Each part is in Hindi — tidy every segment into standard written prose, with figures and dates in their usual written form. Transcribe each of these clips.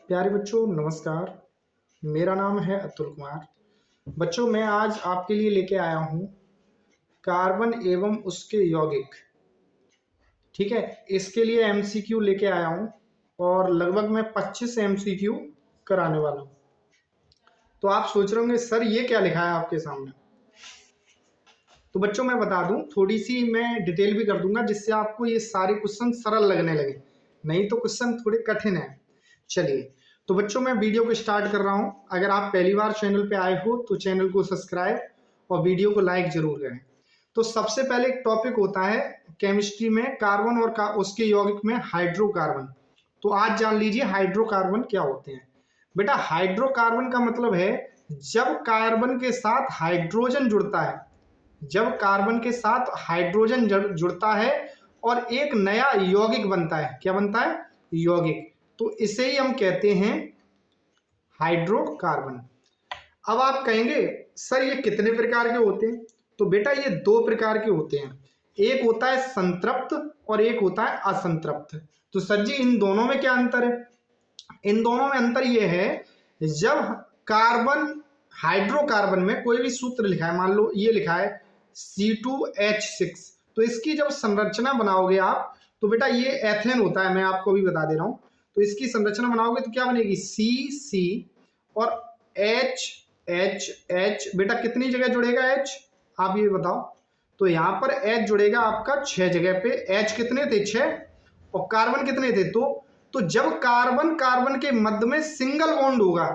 प्यारे बच्चों नमस्कार। मेरा नाम है अतुल कुमार। बच्चों मैं आज आपके लिए लेके आया हूँ कार्बन एवं उसके यौगिक। ठीक है, इसके लिए एमसीक्यू लेके आया हूँ और लगभग मैं 25 एमसीक्यू कराने वाला हूँ। तो आप सोच रहे होंगे सर ये क्या लिखा है आपके सामने। तो बच्चों मैं बता दूं, थोड़ी सी मैं डिटेल भी कर दूंगा जिससे आपको ये सारे क्वेश्चन सरल लगने लगे, नहीं तो क्वेश्चन थोड़े कठिन है। चलिए, तो बच्चों मैं वीडियो को स्टार्ट कर रहा हूं। अगर आप पहली बार चैनल पे आए हो तो चैनल को सब्सक्राइब और वीडियो को लाइक जरूर करें। तो सबसे पहले एक टॉपिक होता है केमिस्ट्री में कार्बन और उसके यौगिक में हाइड्रोकार्बन। तो आज जान लीजिए हाइड्रोकार्बन क्या होते हैं। बेटा हाइड्रोकार्बन का मतलब है जब कार्बन के साथ हाइड्रोजन जुड़ता है, जब कार्बन के साथ हाइड्रोजन जुड़ता है और एक नया यौगिक बनता है। क्या बनता है? यौगिक। तो इसे ही हम कहते हैं हाइड्रोकार्बन। अब आप कहेंगे सर ये कितने प्रकार के होते हैं? तो बेटा ये दो प्रकार के होते हैं, एक होता है संतृप्त और एक होता है असंतृप्त। तो सर जी इन दोनों में क्या अंतर है? इन दोनों में अंतर यह है, जब कार्बन हाइड्रोकार्बन में कोई भी सूत्र लिखा है, मान लो ये लिखा है C2H6, तो इसकी जब संरचना बनाओगे आप तो बेटा ये एथेन होता है, मैं आपको भी बता दे रहा हूं। तो इसकी संरचना बनाओगे तो क्या बनेगी? C और H। बेटा कितनी जगह जुड़ेगा H? आप ये बताओ। तो यहां पर H जुड़ेगा आपका 6 जगह पे। H कितने थे? 6। और कार्बन कितने थे? 2। तो जब कार्बन कार्बन के मध्य में सिंगल बॉन्ड होगा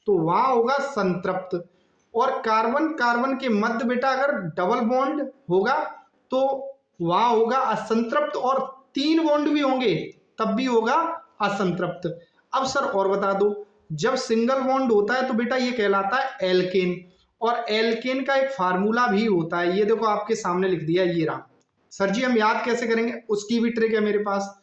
तो वहां होगा संतृप्त, और कार्बन कार्बन के मध्य बेटा अगर डबल बॉन्ड होगा तो वहां होगा असंतृप्त, और 3 बॉन्ड भी होंगे तब भी होगा असंतृप्त। अब सर और बता दो, जब सिंगल बॉन्ड होता है तो बेटा ये कहलाता है एल्केन, और एल्केन का एक फार्मूला भी होता है, ये देखो आपके सामने लिख दिया, ये रहा। सर जी हम याद कैसे करेंगे? उसकी भी ट्रिक है मेरे पास।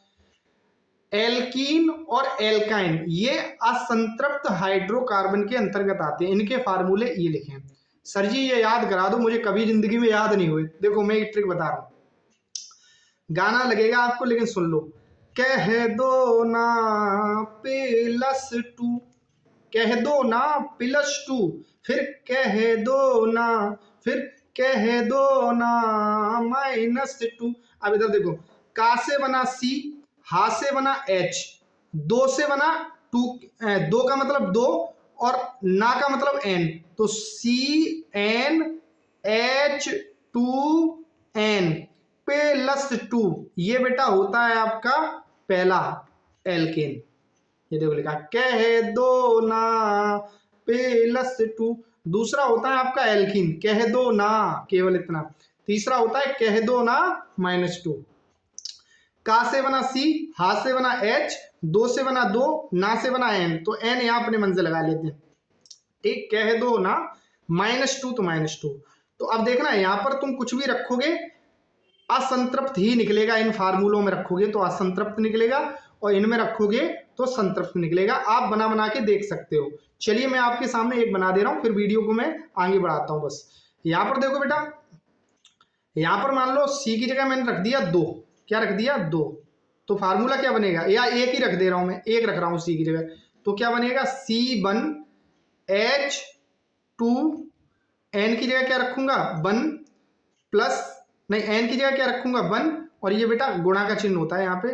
एल्कीन और एल्काइन ये असंतृप्त हाइड्रोकार्बन के अंतर्गत आते हैं, इनके फार्मूले ये लिखे हैं। सर जी ये याद करा दो, मुझे कभी जिंदगी में याद नहीं हुए। देखो मैं एक ट्रिक बता रहा हूं, गाना लगेगा आपको लेकिन सुन लो। कह दो ना +2, कह दो ना +2, फिर कह दो ना, फिर कह दो ना -2। अब इधर देखो, का से बना C, हा से बना H, दो से बना 2, दो का मतलब 2 और ना का मतलब N, तो CnH2n +2, ये बेटा होता है आपका पहला एल्केन। ये देखो लिखा कह दो ना +2। दूसरा होता है आपका एल्कीन, कह दो ना, केवल इतना। तीसरा होता है कह दो ना -2। का से बना C, हा से बना H, दो से बना 2, ना से बना N, तो N यहां अपने मन से लगा लेते हैं। ठीक, कह दो ना -2 तो -2। तो अब देखना यहां पर तुम कुछ भी रखोगे असंतृप्त ही निकलेगा। इन फार्मूलों में रखोगे तो असंतृप्त निकलेगा और इनमें रखोगे तो संतृप्त निकलेगा। आप बना बना के देख सकते हो। चलिए मैं आपके सामने एक बना दे रहा हूं, फिर वीडियो को मैं आगे बढ़ाता हूं। बस यहां पर देखो बेटा, यहां पर मान लो C की जगह मैंने रख दिया 2। क्या रख दिया? 2। तो फार्मूला क्या बनेगा? या एक ही रख दे रहा हूं, मैं एक रख रहा हूं C की जगह, तो क्या बनेगा? C1H2, N की जगह क्या रखूंगा? 1 प्लस, नहीं N की जगह क्या रखूंगा? 1, और ये बेटा गुणा का चिन्ह होता है यहाँ पे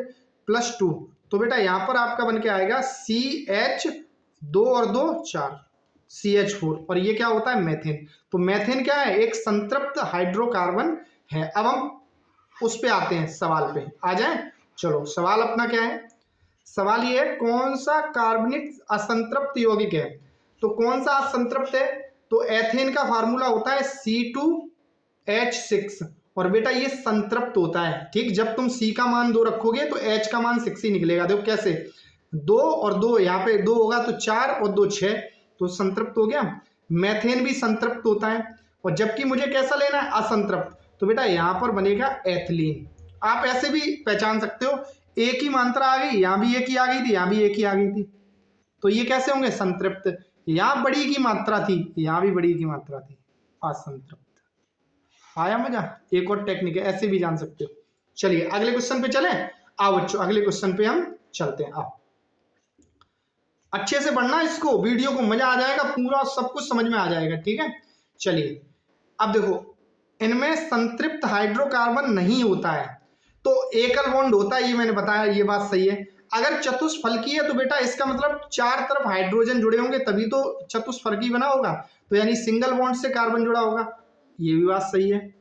+2। तो बेटा यहाँ पर आपका बन के आएगा CH, 2 और 2 4, CH4, और ये क्या होता है? मेथेन। तो मेथेन क्या है? एक संतृप्त हाइड्रोकार्बन है। अब हम उस पे आते हैं, सवाल पे आ जाए। चलो सवाल अपना क्या है? सवाल ये है कौन सा कार्बनिक असंतृप्त यौगिक है? तो कौन सा असंतृप्त है? तो एथेन का फार्मूला होता है C2H6, और बेटा ये संतृप्त होता है। ठीक, जब तुम C का मान 2 रखोगे तो H का मान 6 ही निकलेगा। देखो कैसे, 2 और 2, यहाँ पे 2 होगा तो 4 और 2 6, तो संतृप्त हो गया। मेथेन भी संतृप्त होता है, और जबकि मुझे कैसा लेना है? असंतृप्त। तो बेटा यहाँ पर बनेगा एथिलीन। आप ऐसे भी पहचान सकते हो, एक ही मात्रा आ गई, यहाँ भी एक ही आ गई थी, यहाँ भी एक ही आ गई थी, तो ये कैसे होंगे? संतृप्त। यहाँ बड़ी की मात्रा थी, यहाँ भी बड़ी की मात्रा थी, असंतृप्त। आया मजा? एक और टेक्निक है, ऐसे भी जान सकते हो। चलिए अगले क्वेश्चन पे चलें। आओ बच्चों अगले क्वेश्चन पे हम चलते हैं। आओ अच्छे से पढ़ना इसको, वीडियो को, मजा आ जाएगा, पूरा सब कुछ समझ में आ जाएगा। ठीक है, चलिए अब देखो, इनमें संतृप्त हाइड्रोकार्बन नहीं होता है, तो एकल बॉन्ड होता है, ये मैंने बताया, ये बात सही है। अगर चतुष्फलकी है तो बेटा इसका मतलब चार तरफ हाइड्रोजन जुड़े होंगे तभी तो चतुष्फलकी बना होगा, तो यानी सिंगल बॉन्ड से कार्बन जुड़ा होगा, ये भी बात सही है।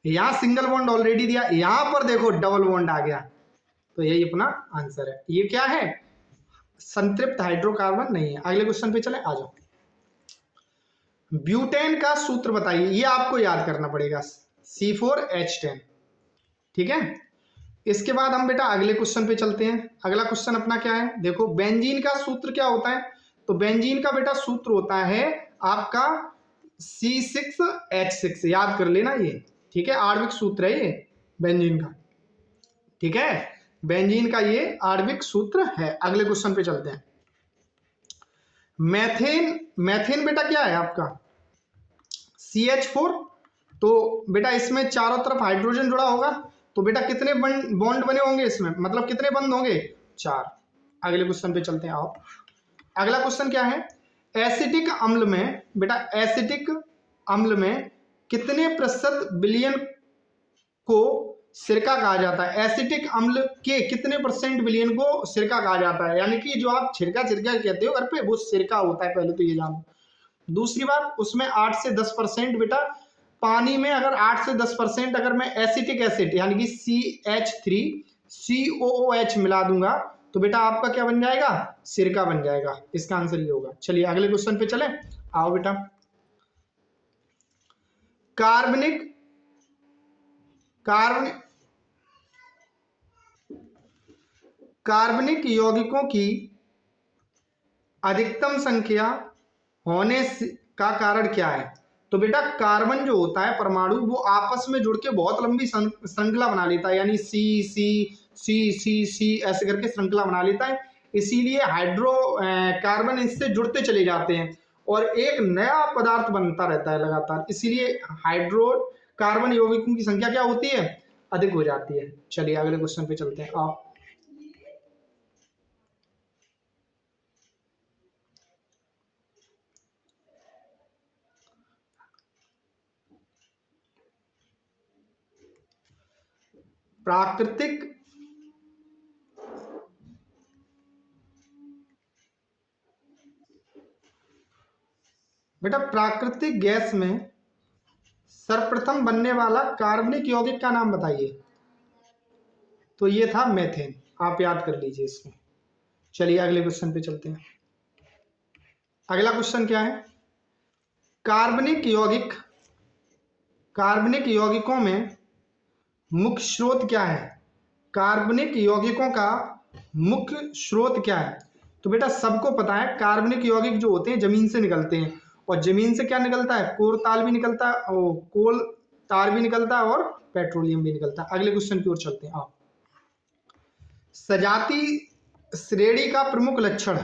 यहां सिंगल बॉन्ड ऑलरेडी दिया, यहां पर देखो डबल बॉन्ड आ गया, तो यही अपना आंसर है। ये क्या है, संतृप्त हाइड्रोकार्बन नहीं है। अगले क्वेश्चन पे चले, आ जाओ। ब्यूटेन का सूत्र बताइए, ये आपको याद करना पड़ेगा, C4H10। ठीक है, इसके बाद हम बेटा अगले क्वेश्चन पे चलते हैं। अगला क्वेश्चन अपना क्या है, देखो बेंजीन का सूत्र क्या होता है, तो बेंजीन का बेटा सूत्र होता है आपका C6H6, याद कर लेना ये। ठीक है, आणविक सूत्र है ये बेंजीन का। ठीक है, बेंजीन का ये आणविक सूत्र है। अगले क्वेश्चन पे चलते हैं। मैथेन, मैथेन बेटा क्या है आपका, CH4, तो बेटा इसमें चारों तरफ हाइड्रोजन जुड़ा होगा, तो बेटा कितने बॉन्ड बने होंगे इसमें, मतलब कितने बंद होंगे, 4। अगले क्वेश्चन पे चलते हैं, आओ। अगला क्वेश्चन क्या है, एसिटिक अम्ल में बेटा, एसिटिक अम्ल में कितने प्रतिशत विलयन को सिरका कहा जाता है, एसिटिक अम्ल के कितने % विलयन को सिरका कहा जाता है, यानी कि जो आप छिड़का छिड़का कहते हो घर पे, वो सिरका होता है, पहले तो ये जानो। दूसरी बात, उसमें 8 से 10% बेटा पानी में, अगर 8 से 10% अगर मैं एसिटिक एसिड यानी कि CH3COOH मिला दूंगा तो बेटा आपका क्या बन जाएगा, सिरका बन जाएगा। इसका आंसर ये होगा। चलिए अगले क्वेश्चन पे चले, आओ बेटा। कार्बनिक कार्बनिक यौगिकों की अधिकतम संख्या होने का कारण क्या है, तो बेटा कार्बन जो होता है परमाणु, वो आपस में जुड़ के बहुत लंबी श्रृंखला बना लेता है, यानी सी सी सी सी सी ऐसे करके श्रृंखला बना लेता है, इसीलिए हाइड्रो कार्बन इससे जुड़ते चले जाते हैं और एक नया पदार्थ बनता रहता है लगातार, इसीलिए हाइड्रो कार्बन यौगिकों की संख्या क्या होती है, अधिक हो जाती है। चलिए अगले क्वेश्चन पे चलते हैं, आप। प्राकृतिक बेटा, प्राकृतिक गैस में सर्वप्रथम बनने वाला कार्बनिक यौगिक का नाम बताइए, तो ये था मेथेन, आप याद कर लीजिए इसको। चलिए अगले क्वेश्चन पे चलते हैं। अगला क्वेश्चन क्या है, कार्बनिक यौगिकों में मुख्य स्रोत क्या है, कार्बनिक यौगिकों का मुख्य स्रोत क्या है, तो बेटा सबको पता है कार्बनिक यौगिक जो होते हैं जमीन से निकलते हैं, और जमीन से क्या निकलता है, कोर ताल भी निकलता है, और कोल तार भी निकलता है, और पेट्रोलियम भी निकलता है। अगले क्वेश्चन की ओर चलते हैं, आप। सजातीय श्रेणी का प्रमुख लक्षण,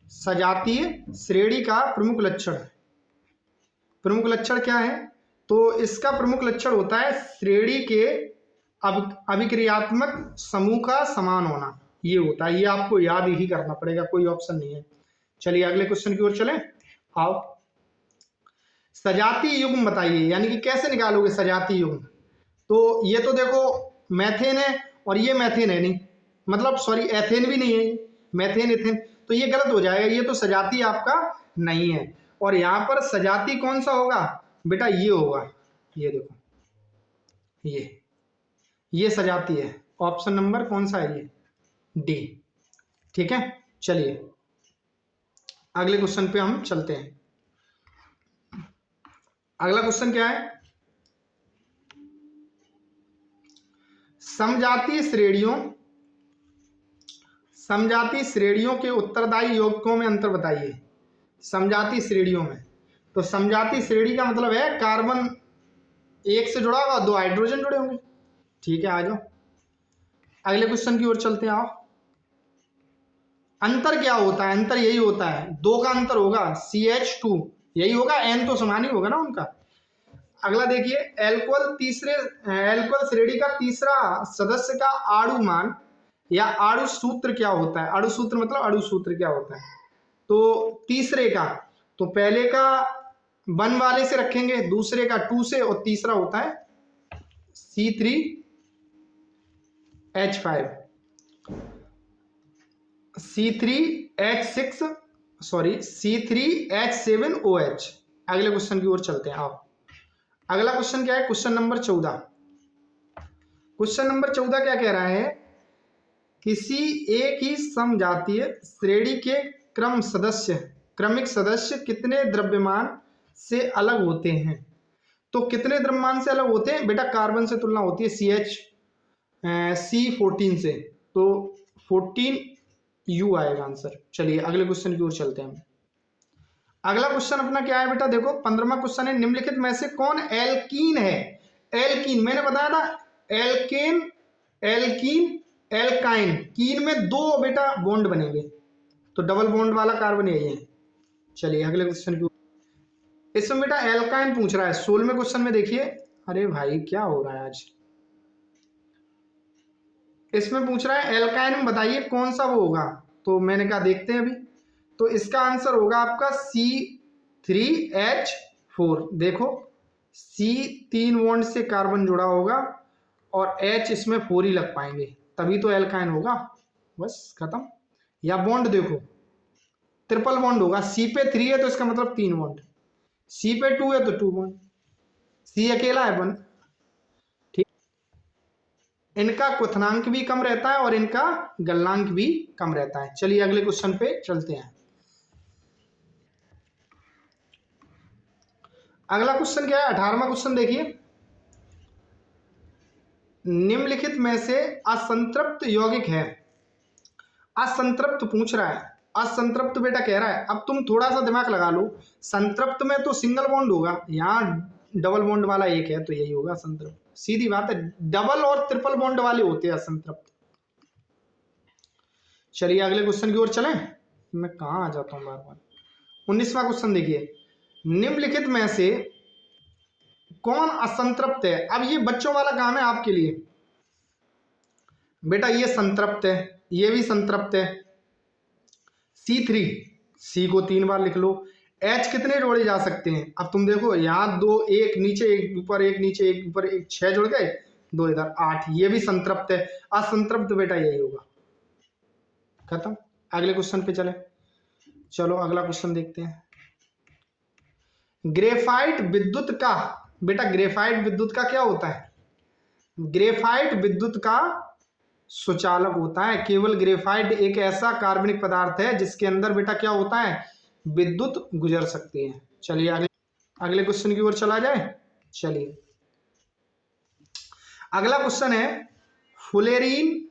सजातीय श्रेणी का प्रमुख लक्षण क्या है, तो इसका प्रमुख लक्षण होता है श्रेणी के अभिक्रियात्मक समूह का समान होना, ये होता है, ये आपको याद ही करना पड़ेगा, कोई ऑप्शन नहीं है। चलिए अगले क्वेश्चन की ओर चलें, आओ। सजातीय युग्म बताइए, यानी कि कैसे निकालोगे सजातीय युग्म, तो ये तो देखो मैथेन है और ये मैथेन है नहीं, मतलब सॉरी एथेन भी नहीं है, मैथेन एथेन, तो ये गलत हो जाएगा, ये तो सजातीय आपका नहीं है। और यहाँ पर सजातीय कौन सा होगा बेटा, ये होगा, ये देखो ये सजातीय है, ऑप्शन नंबर कौन सा है, ये डी। ठीक है, चलिए अगले क्वेश्चन पे हम चलते हैं। अगला क्वेश्चन क्या है, समजातीय श्रेणियों के उत्तरदायी यौगिकों में अंतर बताइए, समजातीय श्रेणियों में, तो समजातीय श्रेणी का मतलब है कार्बन एक से जुड़ा होगा, 2 हाइड्रोजन जुड़े होंगे। ठीक है, आ जाओ अगले क्वेश्चन की ओर चलते हैं, आओ। अंतर क्या होता है, अंतर यही होता है, 2 का अंतर होगा, CH2 यही होगा, N तो समान ही होगा ना उनका। अगला देखिए, एल्कोहल श्रेणी का तीसरा सदस्य का आणु मान या अणु सूत्र क्या होता है, अणु सूत्र मतलब अणु सूत्र क्या होता है। तो तीसरे का, तो पहले का 1 वाले से रखेंगे, दूसरे का 2 से, और तीसरा होता है C3H5 C3H6 सॉरी C3H7OH। अगले क्वेश्चन की ओर चलते हैं। आओ, अगला क्वेश्चन क्या है, क्वेश्चन नंबर 14। क्वेश्चन नंबर 14 क्या कह रहा है, किसी एक ही समजातीय श्रेणी के क्रमिक सदस्य कितने द्रव्यमान से अलग होते हैं। तो कितने द्रव्यमान से अलग होते हैं बेटा, कार्बन से तुलना होती है C14 से, तो 14U आएगा आंसर। चलिए अगले क्वेश्चन की ओर चलते हैं। अगला क्वेश्चन अपना क्या है बेटा, देखो 15वां क्वेश्चन है, निम्नलिखित में से कौन एल्कीन है। एल्कीन मैंने बताया था, एल्केन, एल्कीन, एल्काइन, कीन में 2 बेटा बॉन्ड बनेंगे, तो डबल बॉन्ड वाला कार्बन यही है। चलिए अगले क्वेश्चन की, इसमें बेटा एल्काइन पूछ रहा है 16वें क्वेश्चन में। देखिए, अरे भाई क्या हो रहा है आज, इसमें पूछ रहा है एल्काइन में बताइए कौन सा वो होगा, तो मैंने कहा देखते हैं अभी। तो इसका आंसर होगा आपका C3H4। देखो C 3 बॉन्ड से कार्बन जुड़ा होगा और H इसमें 4 ही लग पाएंगे, तभी तो एल्काइन होगा, बस खत्म। या बॉन्ड देखो, ट्रिपल बॉन्ड होगा, C पे 3 है तो इसका मतलब 3 बॉन्ड, C पे 2 है तो 2 बॉन्ड, C अकेला है 1। ठीक, इनका क्वथनांक भी कम रहता है और इनका गलनांक भी कम रहता है। चलिए अगले क्वेश्चन पे चलते हैं। अगला क्वेश्चन क्या है, 18वां क्वेश्चन देखिए, निम्नलिखित में से असंतृप्त यौगिक है। असंतृप्त पूछ रहा है, असंतृप्त बेटा कह रहा है, अब तुम थोड़ा सा दिमाग लगा लो, संतृप्त में तो सिंगल बॉन्ड होगा, यहाँ डबल बॉन्ड वाला एक है तो यही होगा असंतृप्त, सीधी बात है, डबल और ट्रिपल बॉन्ड वाले होते हैं असंतृप्त। चलिए अगले क्वेश्चन की ओर चलें, मैं कहाँ आ जाता हूँ बार बार। 19वां क्वेश्चन देखिए, निम्नलिखित में से कौन असंतृप्त है। अब ये बच्चों वाला काम है आपके लिए बेटा, ये संतृप्त है, ये भी संतृप्त है, C3, C को 3 बार लिख लो। H कितने जोड़े जा सकते हैं, अब तुम देखो यहाँ 2, एक नीचे एक ऊपर, एक नीचे एक ऊपर, एक 6 जुड़ गए, 2 इधर 8, ये भी संतृप्त है। असंतृप्त बेटा यही होगा, खत्म। अगले क्वेश्चन पे चले, चलो अगला क्वेश्चन देखते हैं। ग्रेफाइट विद्युत का, बेटा ग्रेफाइट विद्युत का क्या होता है, ग्रेफाइट विद्युत का सुचालक होता है। केवल ग्रेफाइट एक ऐसा कार्बनिक पदार्थ है जिसके अंदर बेटा क्या होता है, विद्युत गुजर सकती है। चलिए अगले क्वेश्चन की ओर चला जाए। चलिए अगला क्वेश्चन है, फुलेरीन,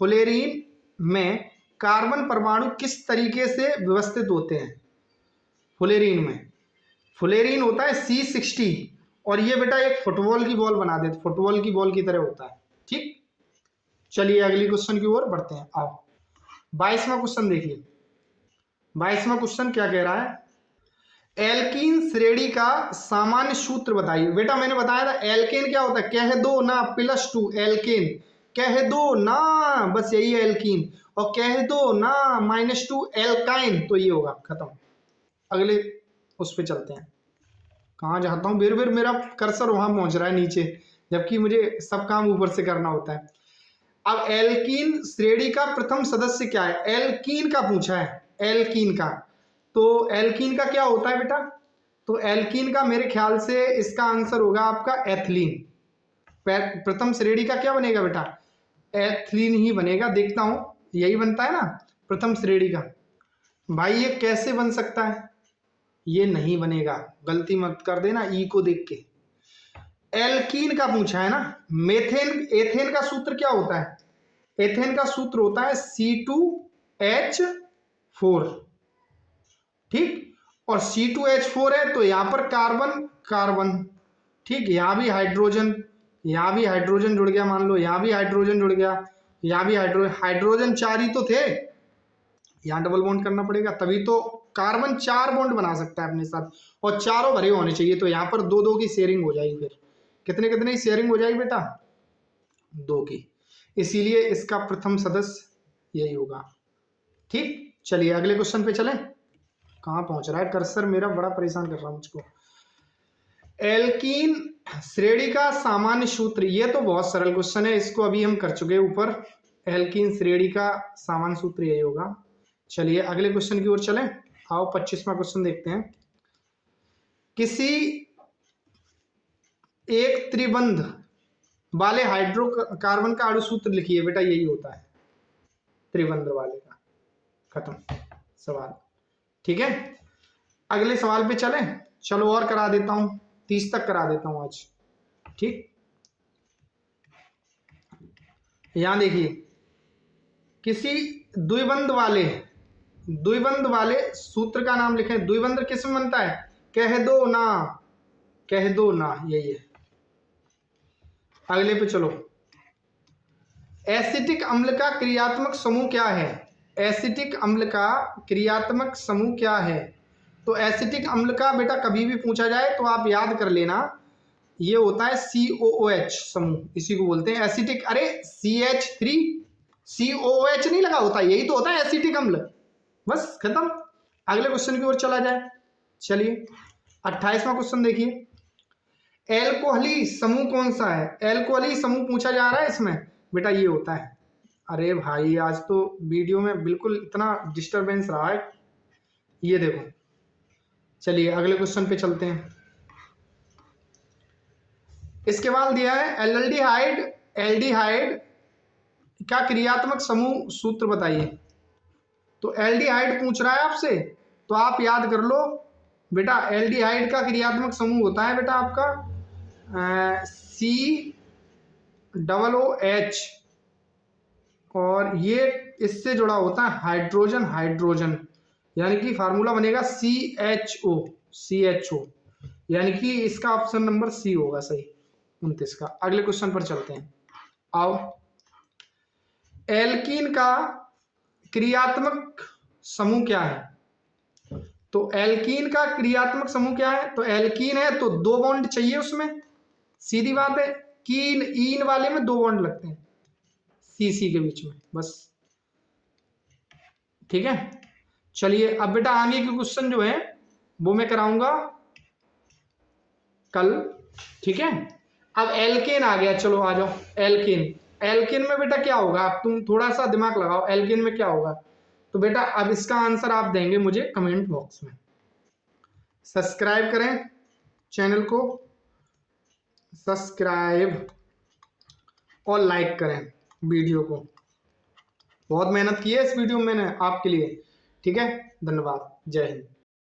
फुलेरीन में कार्बन परमाणु किस तरीके से व्यवस्थित होते हैं। फुलेरीन में, फुलेरीन होता है C60, और ये बेटा एक फुटबॉल की बॉल बना देते, फुटबॉल की बॉल की तरह होता है। ठीक, चलिए अगली क्वेश्चन की ओर बढ़ते हैं। आओ 22वां क्वेश्चन देखिए, 22वां क्वेश्चन क्या कह रहा है, एल्कीन श्रेणी का सामान्य सूत्र बताइए। बेटा मैंने बताया था एल्केन क्या होता है, कह दो ना +2 एल्केन, कह दो ना, बस यही है एल्कीन, और कह दो ना -2 एल्काइन, तो ये होगा, खत्म। अगले उस पर चलते हैं, कहाँ जाता हूँ, बेर बेर मेरा कर्सर वहां पहुंच रहा है नीचे, जबकि मुझे सब काम ऊपर से करना होता है। अब एल्कीन श्रेणी का प्रथम सदस्य क्या है, एल्कीन का पूछा है, एल्कीन का, तो एल्कीन का क्या होता है बेटा, तो एल्कीन का मेरे ख्याल से इसका आंसर होगा आपका एथिलीन। प्रथम श्रेणी का क्या बनेगा बेटा, एथिलीन ही बनेगा, देखता हूं यही बनता है ना प्रथम श्रेणी का। भाई ये कैसे बन सकता है, ये नहीं बनेगा, गलती मत कर देना ई को देख के। एल्कीन का पूछा है ना, मेथेन, एथेन का सूत्र क्या होता है, एथेन का सूत्र होता है C2H4। ठीक, और C2H4 है तो यहां पर कार्बन कार्बन, ठीक, यहां भी हाइड्रोजन, यहां भी हाइड्रोजन जुड़ गया, मान लो यहां भी हाइड्रोजन जुड़ गया, यहां भी हाइड्रोजन, हाइड्रोजन 4 ही तो थे, यहां डबल बॉन्ड करना पड़ेगा, तभी तो कार्बन 4 बॉन्ड बना सकता है अपने साथ, और चारों भरे होने चाहिए, तो यहां पर 2-2 की शेयरिंग हो जाएगी, फिर कितने कितने की शेयरिंग हो जाएगी बेटा, 2 की। इसीलिए इसका प्रथम सदस्य यही होगा। ठीक, चलिए अगले क्वेश्चन पे चलें। कहाँ पहुंच रहा है कर्सर मेरा, बड़ा परेशान कर रहा है मुझको। एल्कीन श्रेणी का सामान्य सूत्र, ये तो बहुत सरल क्वेश्चन है, इसको अभी हम कर चुके ऊपर। एल्कीन श्रेणी का सामान्य सूत्र यही होगा। चलिए अगले क्वेश्चन की ओर चलें। आओ 25वां क्वेश्चन देखते हैं। किसी एक त्रिबंध वाले हाइड्रोकार्बन का अणु सूत्र लिखिए। बेटा यही होता है त्रिबंध वाले का। खत्म सवाल। ठीक है, अगले सवाल पे चलें। चलो और करा देता हूं, 30 तक करा देता हूं आज। ठीक, यहां देखिए, किसी द्विबंध वाले सूत्र का नाम लिखें। द्विबंध किस में बनता है? कह दो ना, कह दो ना, यही है। अगले पे चलो। एसिटिक अम्ल का क्रियात्मक समूह क्या है? एसिटिक अम्ल का क्रियात्मक समूह क्या है? तो एसिटिक अम्ल का बेटा कभी भी पूछा जाए तो आप याद कर लेना, ये होता है COOH समूह, इसी को बोलते हैं एसिटिक। अरे CH3 COOH नहीं लगा होता, यही तो होता है एसिटिक अम्ल। बस खत्म, अगले क्वेश्चन की ओर चला जाए। चलिए 28वां क्वेश्चन देखिए। एल्कोहली समूह कौन सा है? एल्कोहली समूह पूछा जा रहा है इसमें, बेटा ये होता है। अरे भाई आज तो वीडियो में बिल्कुल इतना डिस्टरबेंस रहा है, ये देखो। चलिए अगले क्वेश्चन पे चलते हैं। इसके बाद दिया है एल्डिहाइड, एल्डिहाइड का क्रियात्मक समूह सूत्र बताइए। तो एल्डिहाइड पूछ रहा है आपसे, तो आप याद कर लो बेटा, एल्डिहाइड का क्रियात्मक समूह होता है बेटा आपका COOH, और ये इससे जुड़ा होता है हाइड्रोजन, हाइड्रोजन, यानी कि फार्मूला बनेगा CHO, यानी कि इसका ऑप्शन नंबर सी होगा सही, 29 का। अगले क्वेश्चन पर चलते हैं। आओ, एल्कीन का क्रियात्मक समूह क्या है? तो एल्कीन का क्रियात्मक समूह क्या है? तो एल्कीन है तो 2 बॉन्ड चाहिए उसमें, सीधी बात है। कीन ईन वाले में 2 बॉन्ड लगते हैं CC के बीच में, बस। ठीक है, चलिए अब बेटा आगे के क्वेश्चन जो है वो मैं कराऊंगा कल। ठीक है, अब एल्केन आ गया, चलो आ जाओ। एल्केन, एल्केन में बेटा क्या होगा? आप तुम थोड़ा सा दिमाग लगाओ, एल्केन में क्या होगा? तो बेटा अब इसका आंसर आप देंगे मुझे कमेंट बॉक्स में। सब्सक्राइब करें चैनल को, सब्सक्राइब और लाइक करें वीडियो को। बहुत मेहनत की है इस वीडियो में मैंने आपके लिए। ठीक है, धन्यवाद, जय हिंद।